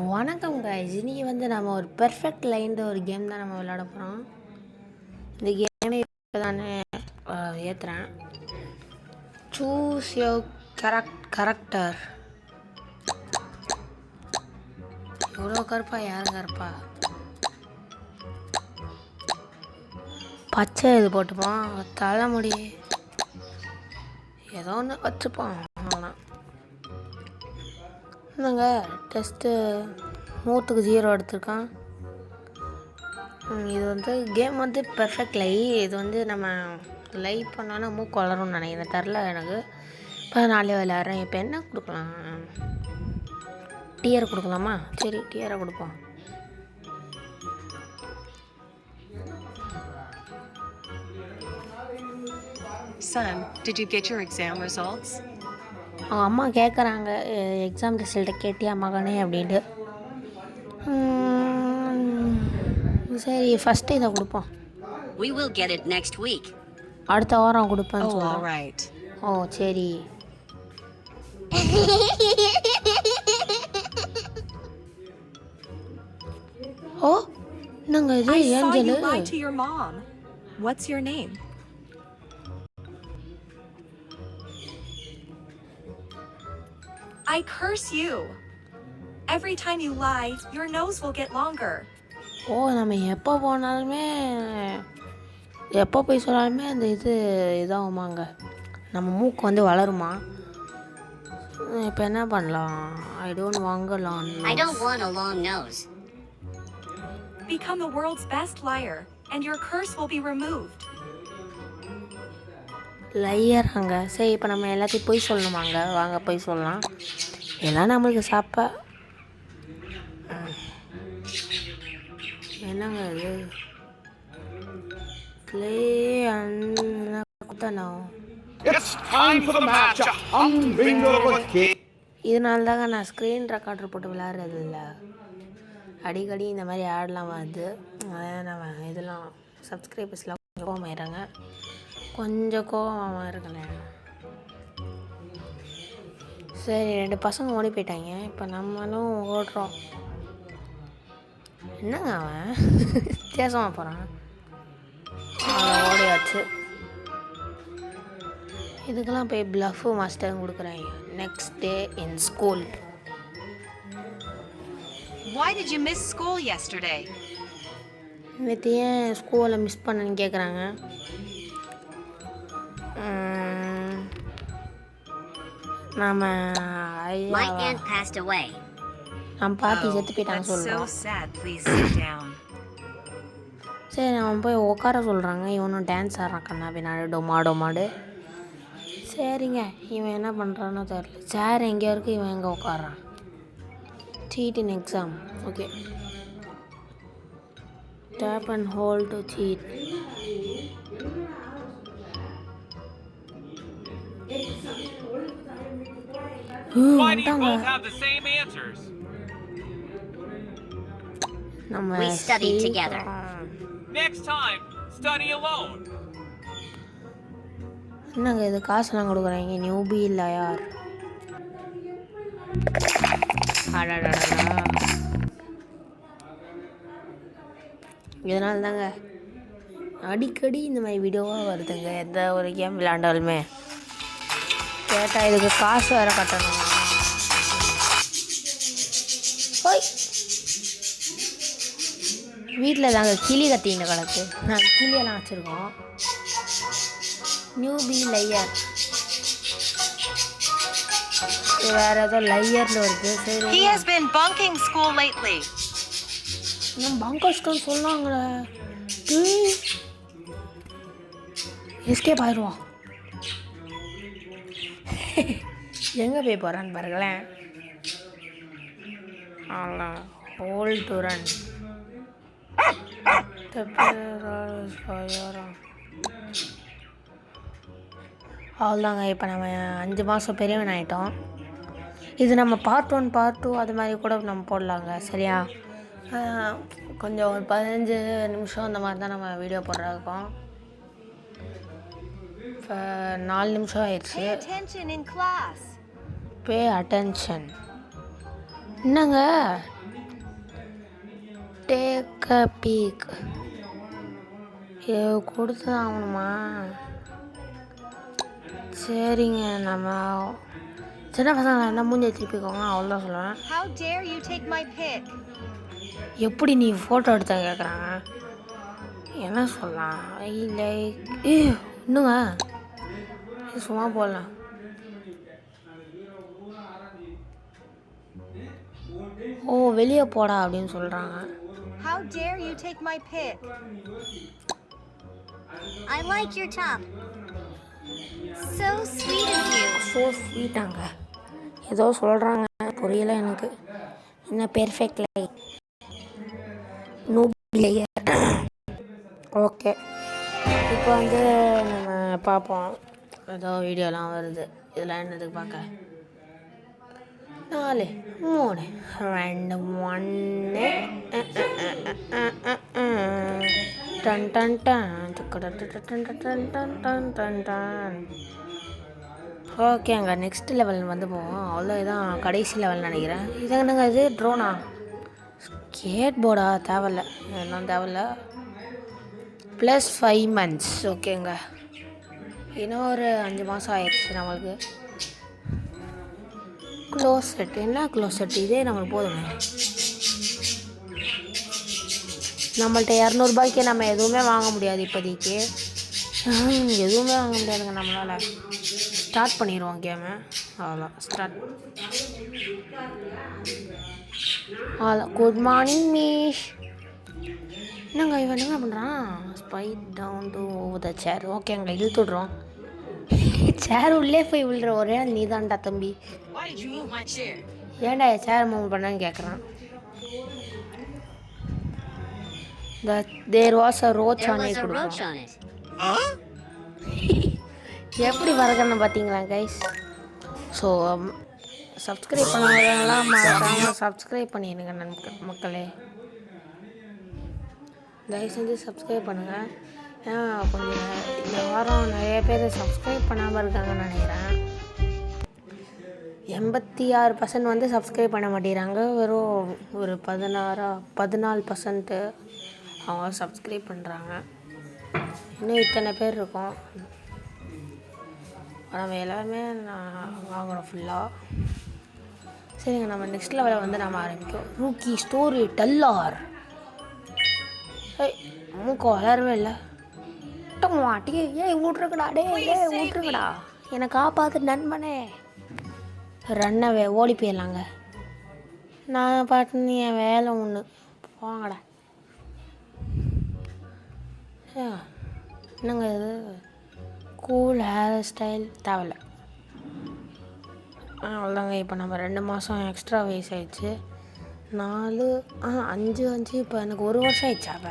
வணக்கம் கைஸ். இன்றைக்கி நம்ம ஒரு பெர்ஃபெக்ட் லைன்டு ஒரு கேம் தான் நம்ம விளையாட போகிறோம். இந்த கேமே இப்போ தானே ஏற்றுறேன். Choose your character. எவ்வளோ கருப்பா, யாரும் கருப்பா? பச்சை இது போட்டுப்போம். தலைமுடி ஏதோ ஒன்று வச்சுப்போம். அவ்வளோதான். என்னங்க டெஸ்ட்டு 100க்கு 0 எடுத்திருக்கான். இது கேம் பெர்ஃபெக்ட் லை. இது நம்ம லைவ் பண்ணோன்னா மூக்கு வளரும்னு நினைக்கிறேன். தெரில எனக்கு. இப்போ நாளே விளையாடுறேன். இப்போ என்ன கொடுக்கலாம்? டிஆர் கொடுக்கலாமா? சரி, டிஆரை கொடுப்போம். Son, did you get your exam results? அவங்க அம்மா கேட்குறாங்க, எக்ஸாம் ரிசல்ட்டை கேட்டியா மகனே அப்படின்ட்டு. சரி, ஃபஸ்ட்டு இதை கொடுப்போம். We will get it next week. அடுத்த வாரம் கொடுப்பேன்னு all சொல்கிறேன். right. ஓ சரி. ஓ என்னங்க இது? I saw angel. you lie to your mom. What's your name? I curse you. Every time you lie, your nose will get longer. ஓ நம்ம எப்போ போனாலுமே எப்போ போய் சொன்னாலுமே அந்த இதாகுமாங்க, நம்ம மூக்கு வளருமா? இப்போ என்ன பண்ணலாம்? I don't want a long nose. Become the world's best liar, and your curse will be removed. லையராங்க. சரி, இப்போ நம்ம எல்லாத்தையும் போய் சொல்லணுமாங்க? வாங்க போய் சொல்லலாம். எல்லாம் நம்மளுக்கு சாப்பா. என்னங்க இது? ப்ளே அண்ட் குத்தணும். இதனால தாங்க நான் ஸ்க்ரீன் ரெக்கார்டர் போட்டு விளையாடுறது இல்லை. அடிக்கடி இந்த மாதிரி ஆடெலாம் வருது. அதான் நம்ம இதெல்லாம் சப்ஸ்கிரைபர்ஸ்லாம் கொஞ்சம் கோவமாயிடுறாங்க. கொஞ்சம் கோவமாக இருக்கலாம். சரி, 2 பசங்க ஓடி போயிட்டாங்க. இப்போ நம்மளும் ஓடுறோம். என்னங்க அவன் வித்தியாசமாக போகிறான். ஓடியாச்சு. இதுக்கெல்லாம் போய் ப்ளஃபு மாஸ்டர் கொடுக்குறாங்க. Next day in school. Why did you miss school yesterday? நேற்று ஏன் ஸ்கூலில் மிஸ் பண்ணேன்னு கேட்குறாங்க. நம்ம My aunt passed away. நம்ம பாட்டி செத்து போயிட்டாங்க That's so சொல்கிறோம். sad. Please sit down. சரி, நம்ம போய் உட்கார சொல்கிறாங்க. இவனும் டான்ஸ் ஆடுறான் கண்ணா பின்னாடி டொமாடு. சரிங்க, இவன் என்ன பண்ணுறான்னு தெரியல. சேர் எங்கேயோ இருக்குது, இவன் எங்கே உட்காடுறான்? Seat in exam. Okay, tap and hold to seat. Why do you both have the same answers? நம்ம We studied together. Next time, study alone. என்னங்க இது? காசுலாம் கொடுக்குறாங்க. நியூபி இல்லை யார்? அடடா, இதனால தாங்க அடிக்கடி இந்த மாதிரி வீடியோவாக வருதுங்க. எந்த ஒரு கேம் விளையாண்டாலுமே கேட்டால் இதுக்கு காசு வேறு கட்டணும். ஓய், வீட்டில் தாங்க கிளி கத்தின்னு கிடக்கு. நாங்கள் கிளியெல்லாம் வச்சுருக்கோம். Newbie liar. வேறு ஏதோ லையர்னு வருது. சரி, He has been bunking school lately. நம்ம பங்கர்ஸ்க்குன்னு சொன்னாங்களே. எஸ்கேப் ஆயிடுவான். எங்கே போய் போகிறான்னு பாருங்களேன். Whole to run. அவ்வளோதாங்க. இப்போ நம்ம 5 மாதம் பெரியவன் ஆகிட்டோம். இது நம்ம பார்ட் 1 பார்ட் 2 அது மாதிரி கூட நம்ம போடலாங்க. சரியா? கொஞ்சம் ஒரு 15 நிமிஷம் அந்த மாதிரி தான் நம்ம வீடியோ போடுறதுக்கோம். இப்போ 4 நிமிஷம் ஆயிடுச்சு. Attention in class. Pay attention. என்னங்க டேக் அ பீக். கொடுத்து தான் ஆகணுமா? சரிங்க, நம்ம சின்ன பசங்களை என்ன மூஞ்சி திருப்பிக்கோங்க, அவ்வளோதான் சொல்லுவேன். How dare you take my pic? எப்படி நீ ஃபோட்டோ எடுத்த கேட்குறாங்க, என்ன சொல்லலாம்? இல்லை இன்னுங்க சும்மா போடலாம். ஓ வெளியே போடா அப்படின்னு சொல்கிறாங்க. How dare you take my pic? I like your top. So sweet of you. So ஸ்வீட்டாங்க, ஏதோ சொல்கிறாங்க, புரியல எனக்கு. என்ன பெர்ஃபெக்ட் லைக் நூபிளையர். ஓகே, இப்போ வந்து நம்ம பார்ப்போம். ஏதோ வீடியோலாம் வருது, இதெல்லாம் என்னதுக்கு பார்க்க. 4 3 2 1 done done done done done. ஓகேங்க, நெக்ஸ்ட் லெவல் வந்து போவோம். அவ்வளோ இதான் கடைசி லெவல் நினைக்கிறேன். இது என்னங்க இது ட்ரோனா? ஸ்கேட் போர்டா? தேவையில்ல, எல்லாம் தேவையில்ல. +5 months. ஓகேங்க, இன்னும் ஒரு 5 மாதம் ஆயிடுச்சு நம்மளுக்கு. க்ளோஸ் செட், என்ன க்ளோஸ் செட்? இதே நம்மளுக்கு போதுங்க. நம்மள்ட்ட 200 ரூபாய்க்கு நம்ம எதுவுமே வாங்க முடியாது இப்போதைக்கு. எதுவுமே வாங்க முடியாதுங்க நம்மளால். ஸ்டார்ட் பண்ணிடுவோம் கேமு, அவ்வளோ ஸ்டார்ட். அவ்வளோ. Good morning miss. என்னங்க இவன் என்ன பண்ணுறான்? Spite down to the chair. ஓகேங்க, இழுத்து விட்றோம். சேர் உள்ளே போய் விழுற ஒரே ஆள் நீ தான்டா தம்பி. Why did you move my chair? ஏன்டா சேர் மூவ் பண்ணான்னு கேட்குறான். There was a roach There on was it. a roach on it. எப்படி வரகன்னு பார்த்தீங்களா கைஸ்? ஸோ சப்ஸ்கிரைப் பண்ணவங்களாம் மறக்காம சப்ஸ்கிரைப் பண்ணிடுங்க மக்களே. தயவு செஞ்சு சப்ஸ்கிரைப் பண்ணுங்கள். ஏன்னா கொஞ்சம் இந்த வாரம் நிறைய பேர் சப்ஸ்கிரைப் பண்ணாமல் இருக்காங்கன்னு நினைக்கிறேன். 86% வந்து சப்ஸ்கிரைப் பண்ண மாட்டேங்கிறாங்க. வெறும் ஒரு 14% அவங்க சப்ஸ்கிரைப் பண்ணுறாங்க. இன்னும் இத்தனை பேர் இருக்கோம். நம்ம எல்லாருமே நான் வாங்குகிறோம் ஃபுல்லாக. சரிங்க, நம்ம நெக்ஸ்ட் லெவலில் வந்து நம்ம ஆரம்பிக்கும். Roorkee story teller. மூக்கோ வளரவே இல்லை. மாட்டி ஏய் விட்ருக்கடா, விட்ருக்கடா, என்னை காப்பாற்று நண்பனே. ரன்னவே ஓடி போயிடலாங்க. நான் பாட்டு என் வேலை ஒன்று போங்கடா. என்னங்க இது கூல் ஹேர் ஸ்டைல் தேவையில்ல. அவ்வளோதாங்க. இப்போ நம்ம 2 மாதம் எக்ஸ்ட்ரா வயசு ஆயிடுச்சு. 4 5 இப்போ எனக்கு 1 வருஷம் ஆயிடுச்சாப்ப.